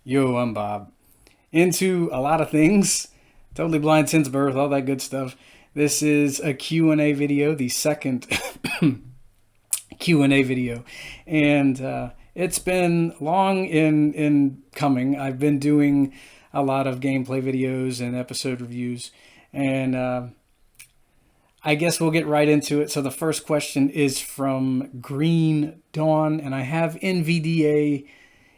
Yo, I'm Bob. Into a lot of things. Totally blind since birth, all that good stuff. This is a Q&A video, the second Q&A video. And it's been long in coming. I've been doing a lot of gameplay videos and episode reviews. And I guess we'll get right into it. So the first question is from Green Dawn, and I have NVDA.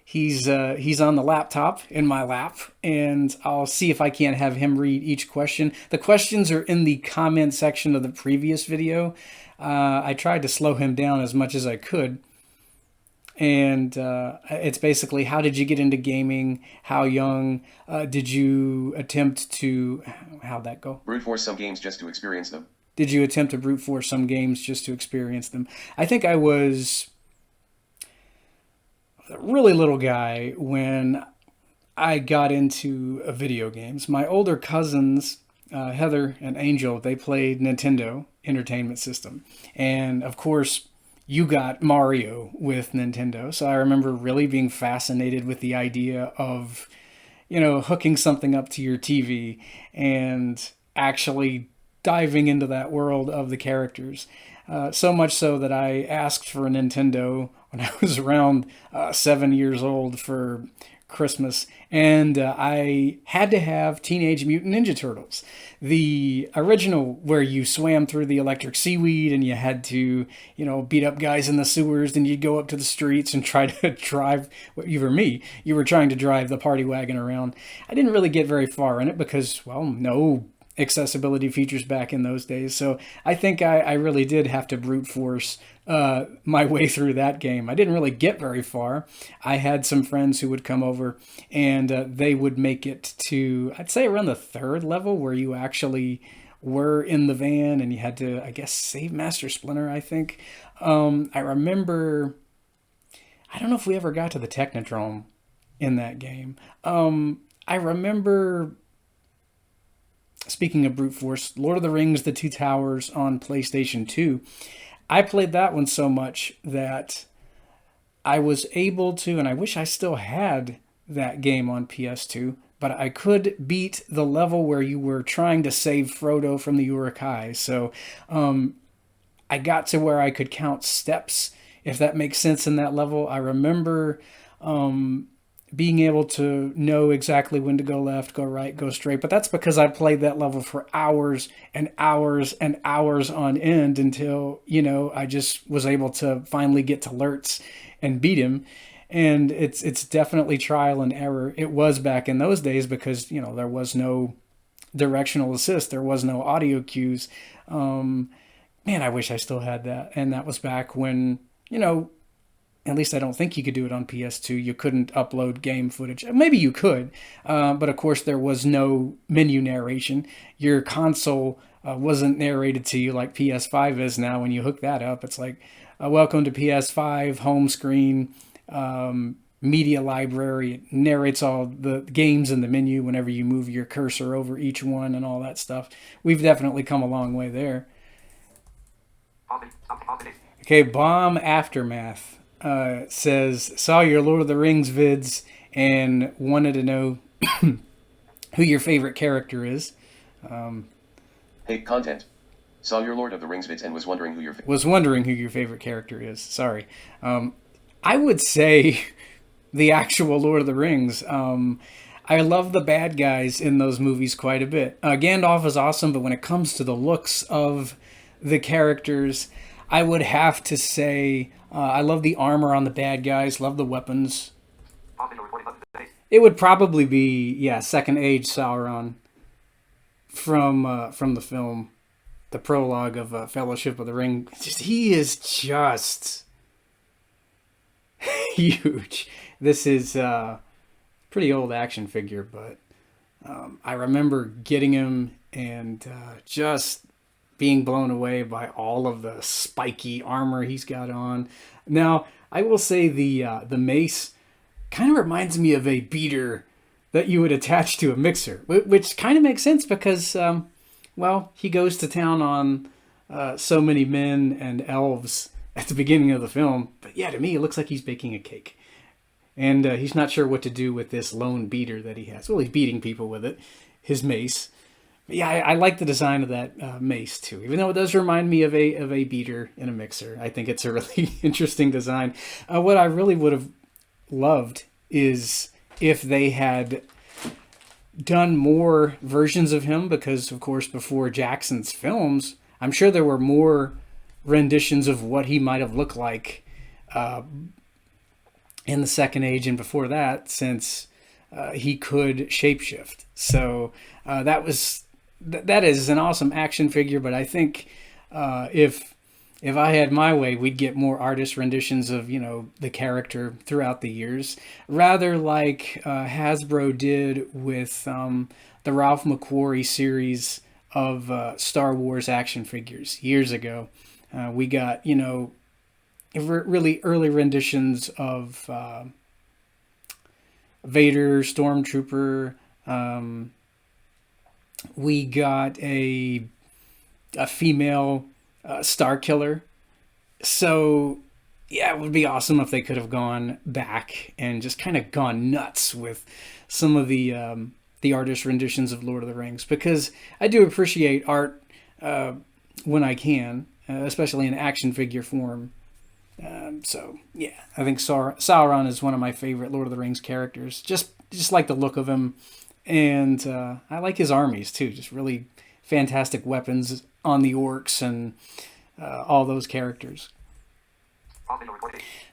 He's on the laptop in my lap, and I'll see if I can't have him read each question. The questions are in the comment section of the previous video. I tried to slow him down as much as I could, and it's basically, how did you get into gaming? How young did you attempt to? How'd that go? Brute force some games just to experience them. Did you attempt to brute force some games just to experience them? I think I was a really little guy when I got into video games. My older cousins, Heather and Angel, they played Nintendo Entertainment System. And of course, you got Mario with Nintendo. So I remember really being fascinated with the idea of, hooking something up to your TV and actually diving into that world of the characters. So much so that I asked for a Nintendo when I was around 7 years old for Christmas, and I had to have Teenage Mutant Ninja Turtles, the original, where you swam through the electric seaweed and you had to, beat up guys in the sewers. Then you'd go up to the streets and try to drive. Well, you were me. You were trying to drive the party wagon around. I didn't really get very far in it because, well, no accessibility features back in those days. So I think I really did have to brute force my way through that game. I didn't really get very far. I had some friends who would come over, and they would make it to, I'd say, around the third level, where you actually were in the van and you had to, I guess, save Master Splinter, I think. I remember, I don't know if we ever got to the Technodrome in that game. I remember, speaking of brute force, Lord of the Rings: The Two Towers on PlayStation 2. I played that one so much that I was able to, and I wish I still had that game on PS2, but I could beat the level where you were trying to save Frodo from the Uruk-hai. So I got to where I could count steps, if that makes sense, in that level. I remember being able to know exactly when to go left, go right, go straight. But that's because I played that level for hours and hours and hours on end until, I just was able to finally get to Lurtz and beat him. And it's definitely trial and error. It was back in those days because, there was no directional assist. There was no audio cues. Man, I wish I still had that. And that was back when, at least I don't think you could do it on PS2. You couldn't upload game footage. Maybe you could, but of course there was no menu narration. Your console wasn't narrated to you like PS5 is now. When you hook that up, it's like, welcome to PS5 home screen, media library. It narrates all the games in the menu whenever you move your cursor over each one and all that stuff. We've definitely come a long way there. Okay, Bomb Aftermath says, saw your Lord of the Rings vids and wanted to know who your favorite character is. Hey, content. Saw your Lord of the Rings vids and was wondering who your favorite character is. Sorry. I would say the actual Lord of the Rings. I love the bad guys in those movies quite a bit. Gandalf is awesome, but when it comes to the looks of the characters, I would have to say I love the armor on the bad guys, love the weapons. It would probably be, yeah, Second Age Sauron from the film, the prologue of Fellowship of the Ring. He is just huge. This is a pretty old action figure, but I remember getting him and just being blown away by all of the spiky armor he's got on. Now, I will say the mace kind of reminds me of a beater that you would attach to a mixer, which kind of makes sense because, he goes to town on so many men and elves at the beginning of the film. But yeah, to me, it looks like he's baking a cake. and he's not sure what to do with this lone beater that he has. Well, he's beating people with it, his mace. But yeah, I like the design of that mace too, even though it does remind me of a beater in a mixer. I think it's a really interesting design. What I really would have loved is if they had done more versions of him, because of course before Jackson's films, I'm sure there were more renditions of what he might have looked like in the Second Age and before that, since he could shapeshift. So that is an awesome action figure. But I think if I had my way, we'd get more artist renditions of the character throughout the years, rather like Hasbro did with the Ralph McQuarrie series of Star Wars action figures years ago. We got really early renditions of Vader, Stormtrooper. We got a female Star Killer. So yeah, it would be awesome if they could have gone back and just kind of gone nuts with some of the artist renditions of Lord of the Rings, because I do appreciate art when I can, especially in action figure form. So yeah, I think Sauron is one of my favorite Lord of the Rings characters. Just like the look of him, and I like his armies too. Just really fantastic weapons on the orcs and all those characters.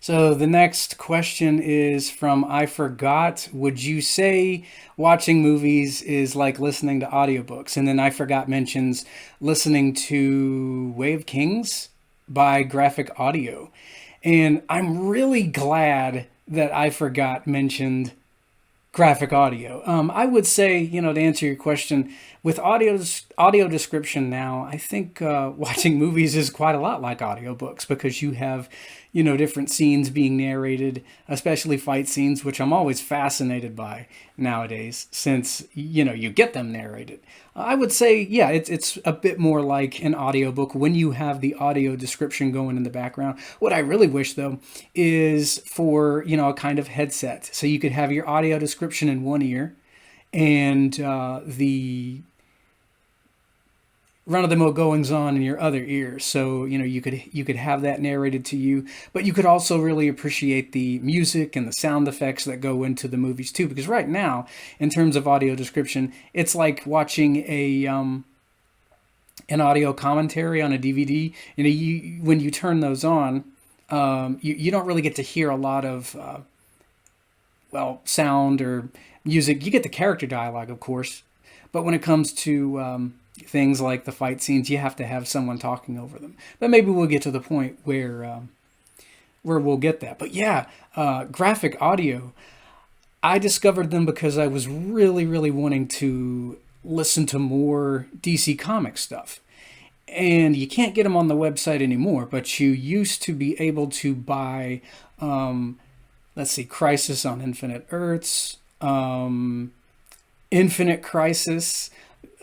So the next question is from I Forgot. Would you say watching movies is like listening to audiobooks? And then I Forgot mentions listening to Way of Kings by Graphic Audio. And I'm really glad that I Forgot mentioned Graphic Audio. I would say, to answer your question, with audio description now, I think watching movies is quite a lot like audiobooks, because you have, different scenes being narrated, especially fight scenes, which I'm always fascinated by nowadays, since, you get them narrated. I would say, yeah, it's a bit more like an audiobook when you have the audio description going in the background. What I really wish, though, is for, a kind of headset. So you could have your audio description in one ear and the run-of-the-mill goings-on in your other ear. So, you could have that narrated to you, but you could also really appreciate the music and the sound effects that go into the movies too. Because right now, in terms of audio description, it's like watching an audio commentary on a DVD. When you turn those on, you don't really get to hear a lot of sound or music. You get the character dialogue, of course, but when it comes to things like the fight scenes, you have to have someone talking over them. But maybe we'll get to the point where we'll get that. But yeah, Graphic Audio, I discovered them because I was really, really wanting to listen to more DC Comics stuff. And you can't get them on the website anymore, but you used to be able to buy, let's see, Crisis on Infinite Earths, Infinite Crisis,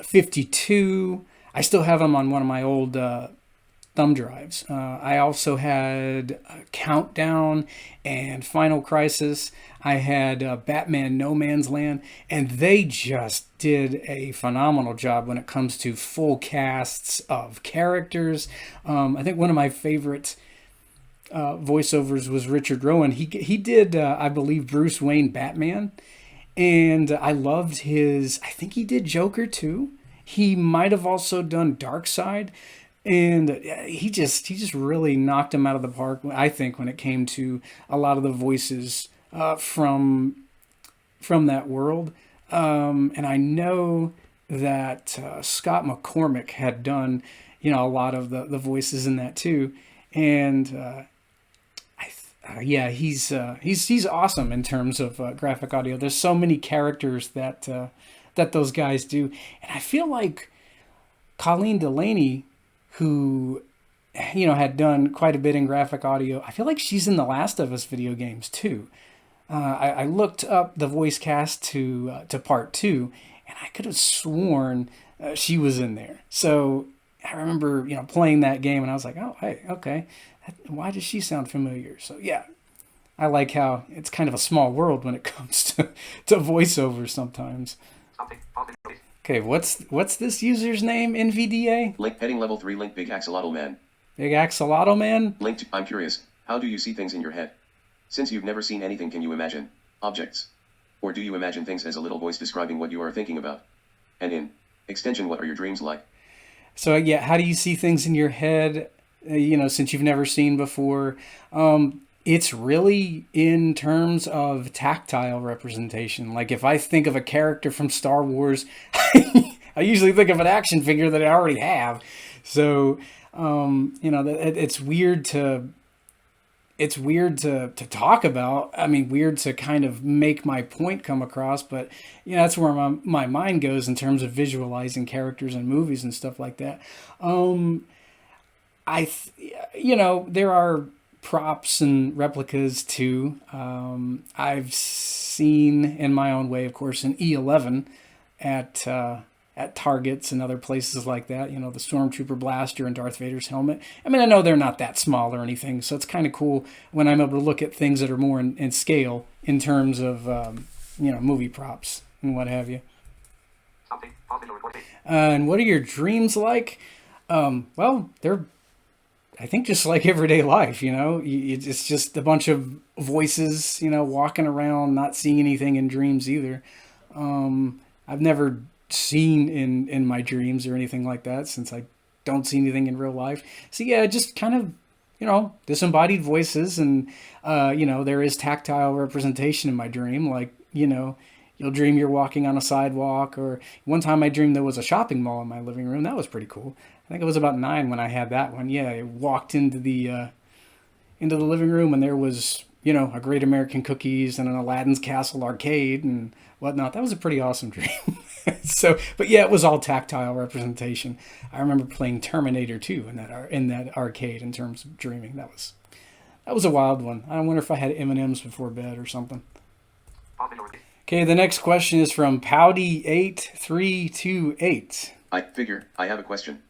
52. I still have them on one of my old thumb drives. I also had Countdown and Final Crisis. I had Batman No Man's Land, and they just did a phenomenal job when it comes to full casts of characters. I think one of my favorite voiceovers was Richard Rowan. He did, I believe, Bruce Wayne Batman, and I loved his. I think he did Joker too. He might have also done Darkseid, and he just really knocked him out of the park. I think when it came to a lot of the voices from that world, and I know that Scott McCormick had done a lot of the voices in that too, and yeah, he's awesome in terms of Graphic Audio. There's so many characters that those guys do, and I feel like Colleen Delaney, who had done quite a bit in Graphic Audio, I feel like she's in the Last of Us video games too. I looked up the voice cast to part 2, and I could have sworn she was in there. So I remember playing that game, and I was like, oh hey, okay, why does she sound familiar? So yeah, I like how it's kind of a small world when it comes to voiceover sometimes. Okay, what's this user's name? NVDA? Link heading level 3 link big axolotl man. Big Axolotl Man? Link to, I'm curious, how do you see things in your head? Since you've never seen anything, can you imagine objects? Or do you imagine things as a little voice describing what you are thinking about? And in extension, what are your dreams like? So yeah, how do you see things in your head? Since you've never seen before, it's really in terms of tactile representation. Like if I think of a character from Star Wars, I usually think of an action figure that I already have. So it's weird to talk about. I mean, weird to kind of make my point come across, but that's where my mind goes in terms of visualizing characters in movies and stuff like that. There are props and replicas too. I've seen in my own way, of course, an E11 at at Targets and other places like that. The Stormtrooper blaster and Darth Vader's helmet. I mean, I know they're not that small or anything, so it's kind of cool when I'm able to look at things that are more in scale in terms of movie props and what have you. And what are your dreams like? Well, they're I think just like everyday life, it's just a bunch of voices, walking around, not seeing anything in dreams either. I've never seen in my dreams or anything like that since I don't see anything in real life. So yeah, just kind of, disembodied voices and, there is tactile representation in my dream. Like, you'll dream you're walking on a sidewalk, or one time I dreamed there was a shopping mall in my living room. That was pretty cool. I think I was about 9 when I had that one. Yeah, I walked into the living room and there was, a Great American Cookies and an Aladdin's Castle arcade and whatnot. That was a pretty awesome dream. So, but yeah, it was all tactile representation. I remember playing Terminator 2 in that arcade in terms of dreaming. That was a wild one. I wonder if I had M&Ms before bed or something. Okay, the next question is from Powdy8328. I have a question.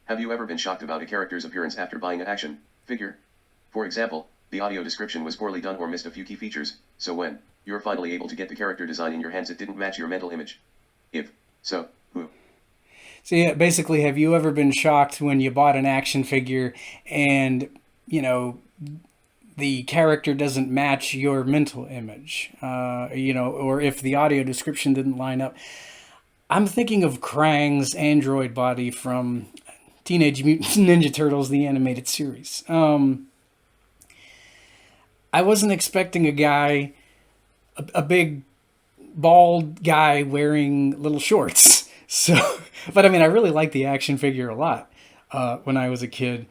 Have you ever been shocked about a character's appearance after buying an action figure? For example, the audio description was poorly done or missed a few key features, so when you're finally able to get the character design in your hands, it didn't match your mental image. If so, who? So yeah, basically, have you ever been shocked when you bought an action figure and, the character doesn't match your mental image, or if the audio description didn't line up? I'm thinking of Krang's android body from Teenage Mutant Ninja Turtles, the animated series. I wasn't expecting a big bald guy wearing little shorts. So, but I mean, I really liked the action figure a lot when I was a kid.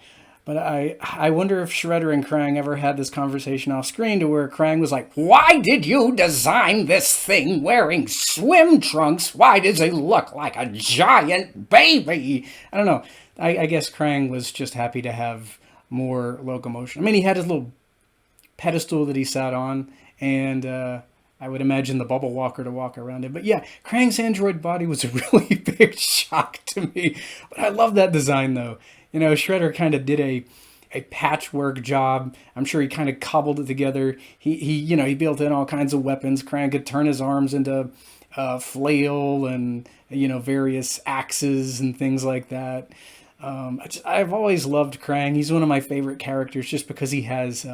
But I wonder if Shredder and Krang ever had this conversation off screen to where Krang was like, "Why did you design this thing wearing swim trunks? Why does he look like a giant baby?" I don't know. I guess Krang was just happy to have more locomotion. I mean, he had his little pedestal that he sat on, and I would imagine the bubble walker to walk around it. But yeah, Krang's android body was a really big shock to me. But I love that design, though. Shredder kind of did a patchwork job. I'm sure he kind of cobbled it together. He built in all kinds of weapons. Krang could turn his arms into flail and various axes and things like that. I've always loved Krang. He's one of my favorite characters just because he has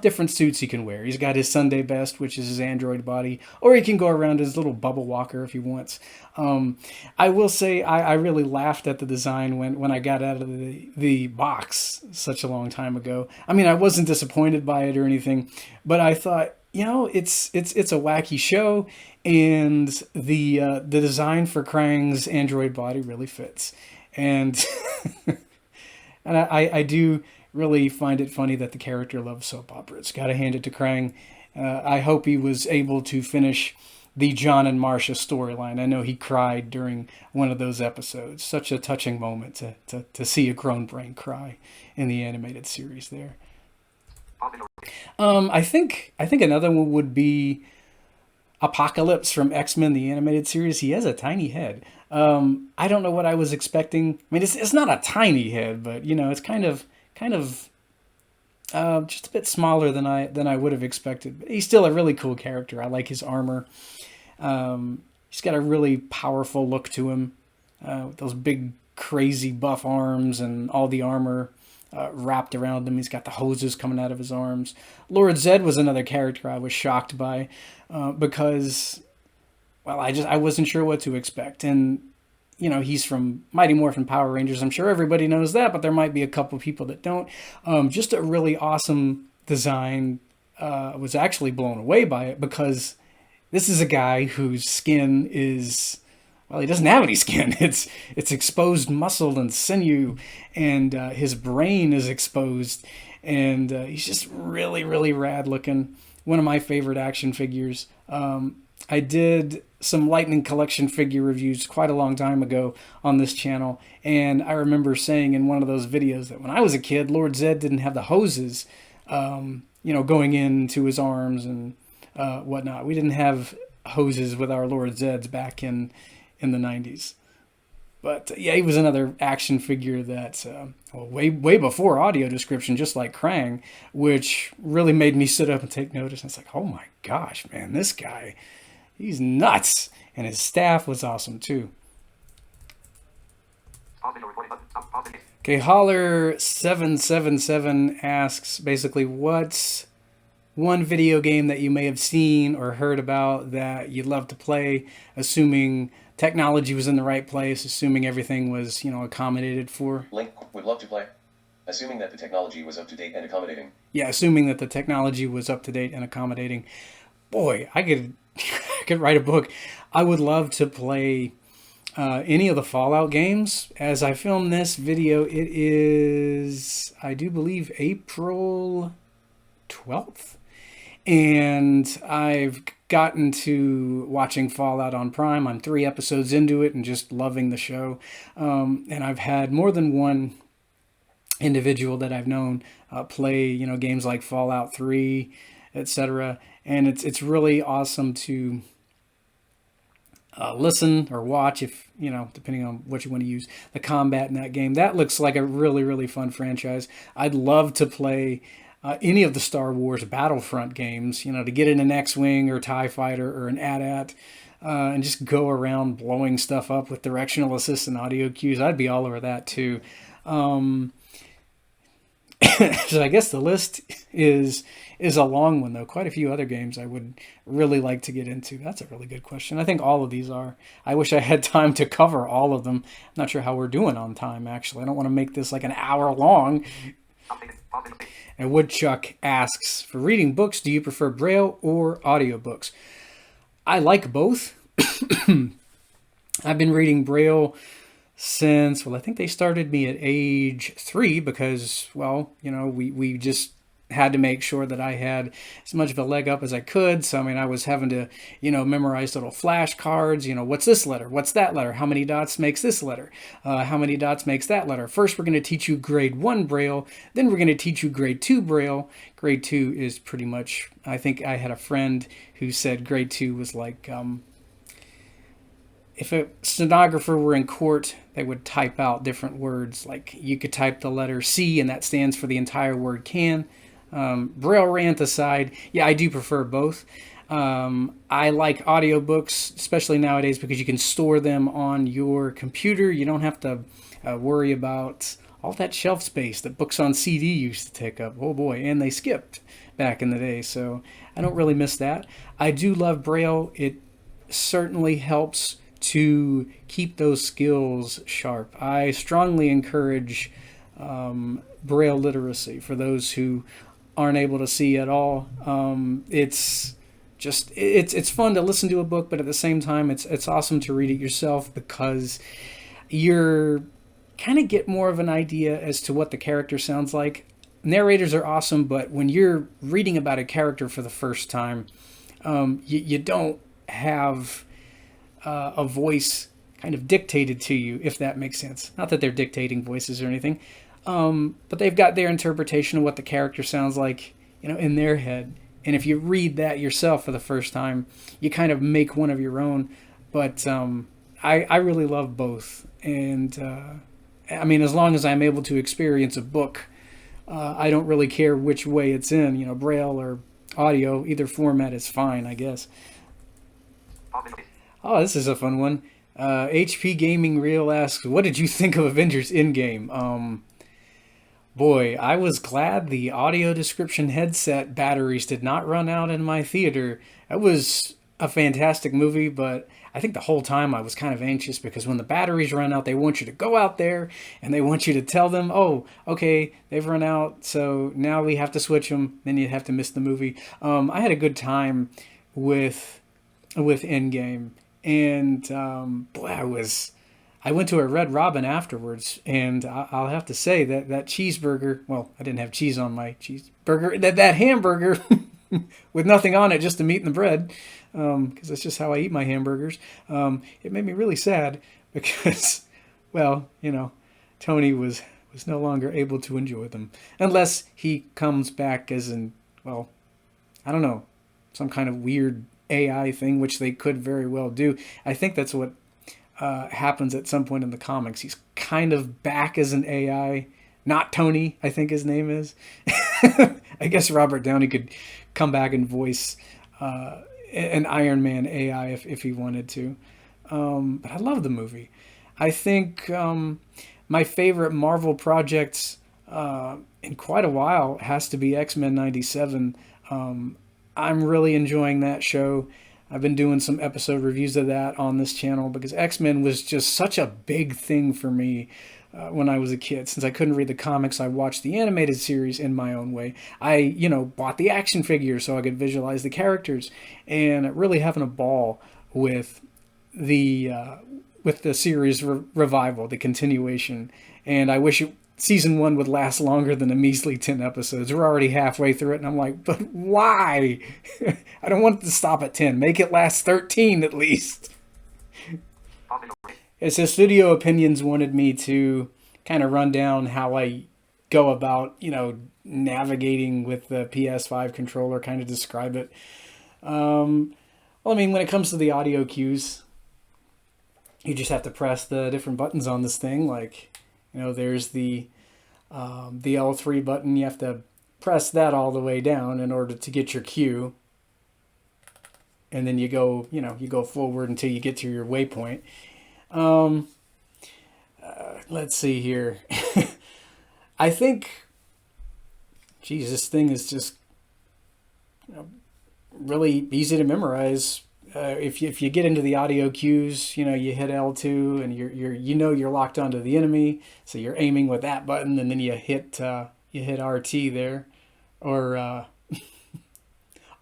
different suits he can wear. He's got his Sunday best, which is his android body, or he can go around his little bubble walker if he wants. I will say I really laughed at the design when I got out of the box such a long time ago. I mean, I wasn't disappointed by it or anything, but I thought, it's a wacky show, and the design for Krang's android body really fits. And and I do really find it funny that the character loves soap operas. Gotta hand it to Krang. I hope he was able to finish the John and Marcia storyline. I know he cried during one of those episodes. Such a touching moment to see a grown brain cry in the animated series there. I think another one would be Apocalypse from X-Men, the animated series. He has a tiny head. I don't know what I was expecting. I mean, it's not a tiny head, but it's kind of Just a bit smaller than I would have expected. But he's still a really cool character. I like his armor. He's got a really powerful look to him, with those big, crazy buff arms and all the armor wrapped around him. He's got the hoses coming out of his arms. Lord Zed was another character I was shocked by, because, well, I wasn't sure what to expect. And he's from Mighty Morphin Power Rangers. I'm sure everybody knows that, but there might be a couple people that don't. Just a really awesome design. Was actually blown away by it because this is a guy whose skin is, well, he doesn't have any skin. It's exposed muscle and sinew, and his brain is exposed, and he's just really, really rad looking. One of my favorite action figures. I did some Lightning Collection figure reviews quite a long time ago on this channel, and I remember saying in one of those videos that when I was a kid, Lord Zed didn't have the hoses, going into his arms and whatnot. We didn't have hoses with our Lord Zeds back in the 90s. But yeah, he was another action figure that, way before audio description, just like Krang, which really made me sit up and take notice. And it's like, oh my gosh, man, this guy, he's nuts. And his staff was awesome too. Okay, Holler777 asks basically, what's one video game that you may have seen or heard about that you'd love to play, assuming technology was in the right place, assuming everything was, accommodated for? Link would love to play. Assuming that the technology was up to date and accommodating. Yeah, assuming that the technology was up to date and accommodating. Boy, I could I could write a book. I would love to play any of the Fallout games. As I film this video, it is, I do believe, April 12th. And I've gotten to watching Fallout on Prime. I'm 3 episodes into it and just loving the show. And I've had more than one individual that I've known play, games like Fallout 3, etc. And it's really awesome to listen or watch, if depending on what you want to use, the combat in that game. That looks like a really, really fun franchise. I'd love to play any of the Star Wars Battlefront games, to get in an X-Wing or TIE Fighter or an AT-AT, and just go around blowing stuff up with directional assist and audio cues. I'd be all over that too. So I guess the list is a long one, though. Quite a few other games I would really like to get into. That's a really good question. I think all of these are. I wish I had time to cover all of them. I'm not sure how we're doing on time, actually. I don't want to make this like an hour long. And Woodchuck asks, for reading books, do you prefer Braille or audiobooks? I like both. I've been reading Braille since, I think they started me at age 3 because, we just had to make sure that I had as much of a leg up as I could. So, I was having to, memorize little flashcards, what's this letter? What's that letter? How many dots makes this letter? How many dots makes that letter? First, we're going to teach you grade 1 Braille. Then we're going to teach you grade 2 Braille. Grade 2 is pretty much, I think I had a friend who said grade 2 was like, if a stenographer were in court, they would type out different words. Like you could type the letter C, and that stands for the entire word can. Braille rant aside, yeah, I do prefer both. I like audiobooks, especially nowadays, because you can store them on your computer. You don't have to worry about all that shelf space that books on CD used to take up. Oh boy, and they skipped back in the day, so I don't really miss that. I do love Braille. It certainly helps to keep those skills sharp. I strongly encourage Braille literacy for those who aren't able to see at all. It's fun to listen to a book, but at the same time, it's awesome to read it yourself because you're kind of get more of an idea as to what the character sounds like. Narrators are awesome, but when you're reading about a character for the first time, you don't have a voice kind of dictated to you, if that makes sense. Not that they're dictating voices or anything, but they've got their interpretation of what the character sounds like, in their head. And if you read that yourself for the first time, you kind of make one of your own. But I really love both. And as long as I'm able to experience a book I don't really care which way it's in, Braille or audio. Either format is fine, I guess. Oh, this is a fun one. HP Gaming Real asks, "What did you think of Avengers Endgame?" Boy, I was glad the audio description headset batteries did not run out in my theater. It was a fantastic movie, but I think the whole time I was kind of anxious because when the batteries run out, they want you to go out there and they want you to tell them, "Oh, okay, they've run out, so now we have to switch them." Then you have to miss the movie. I had a good time with Endgame, and boy, I went to a Red Robin afterwards, and I'll have to say that that cheeseburger. Well, I didn't have cheese on my cheeseburger. That hamburger with nothing on it, just the meat and the bread, because that's just how I eat my hamburgers. It made me really sad because, well, Tony was no longer able to enjoy them unless he comes back as well, I don't know, some kind of weird AI thing, which they could very well do. I think that's what happens at some point in the comics. He's kind of back as an AI, not Tony, I think his name is. I guess Robert Downey could come back and voice an Iron Man AI if he wanted to. But I love the movie. I think my favorite Marvel projects in quite a while has to be X-Men 97. I'm really enjoying that show. I've been doing some episode reviews of that on this channel because X-Men was just such a big thing for me when I was a kid. Since I couldn't read the comics, I watched the animated series in my own way. I, bought the action figures so I could visualize the characters, and really having a ball with the series revival, the continuation. And I wish season 1 would last longer than a measly 10 episodes. We're already halfway through it, and I'm like, but why? I don't want it to stop at 10. Make it last 13 at least. It says Studio Opinions wanted me to kind of run down how I go about, navigating with the PS5 controller, kind of describe it. Well, I mean, when it comes to the audio cues, you just have to press the different buttons on this thing. Like, there's the L3 button. You have to press that all the way down in order to get your cue. And then you go forward until you get to your waypoint. Let's see here. I think, geez, this thing is just really easy to memorize. If you get into the audio cues, you hit L2 and you're locked onto the enemy, so you're aiming with that button, and then you hit RT there, or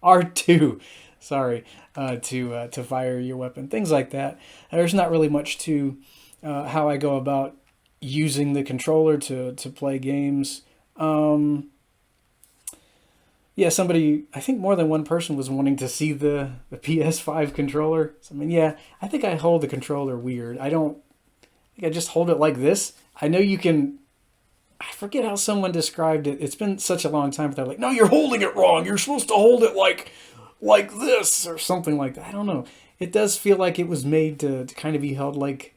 R2, sorry, to fire your weapon, things like that. There's not really much to how I go about using the controller to play games. Yeah, I think more than one person was wanting to see the PS5 controller. So, I mean, yeah, I think I hold the controller weird. I think I just hold it like this. I know you can, I forget how someone described it. It's been such a long time, but they're like, "No, you're holding it wrong. You're supposed to hold it like this," or something like that. I don't know. It does feel like it was made to kind of be held like,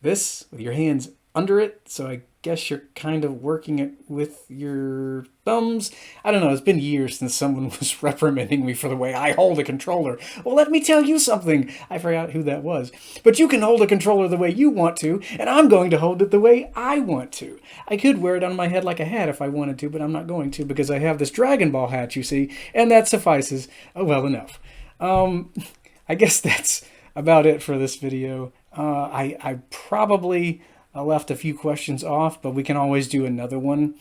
this, with your hands under it. So I guess you're kind of working it with your thumbs. I don't know. It's been years since someone was reprimanding me for the way I hold a controller. Well, let me tell you something. I forgot who that was. But you can hold a controller the way you want to, and I'm going to hold it the way I want to. I could wear it on my head like a hat if I wanted to, but I'm not going to because I have this Dragon Ball hat, you see, and that suffices well enough. I guess that's about it for this video. I probably left a few questions off, but we can always do another one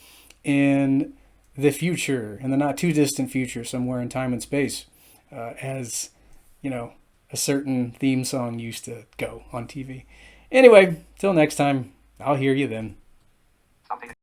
in the future, in the not too distant future, somewhere in time and space, as a certain theme song used to go on TV. Anyway, till next time, I'll hear you then.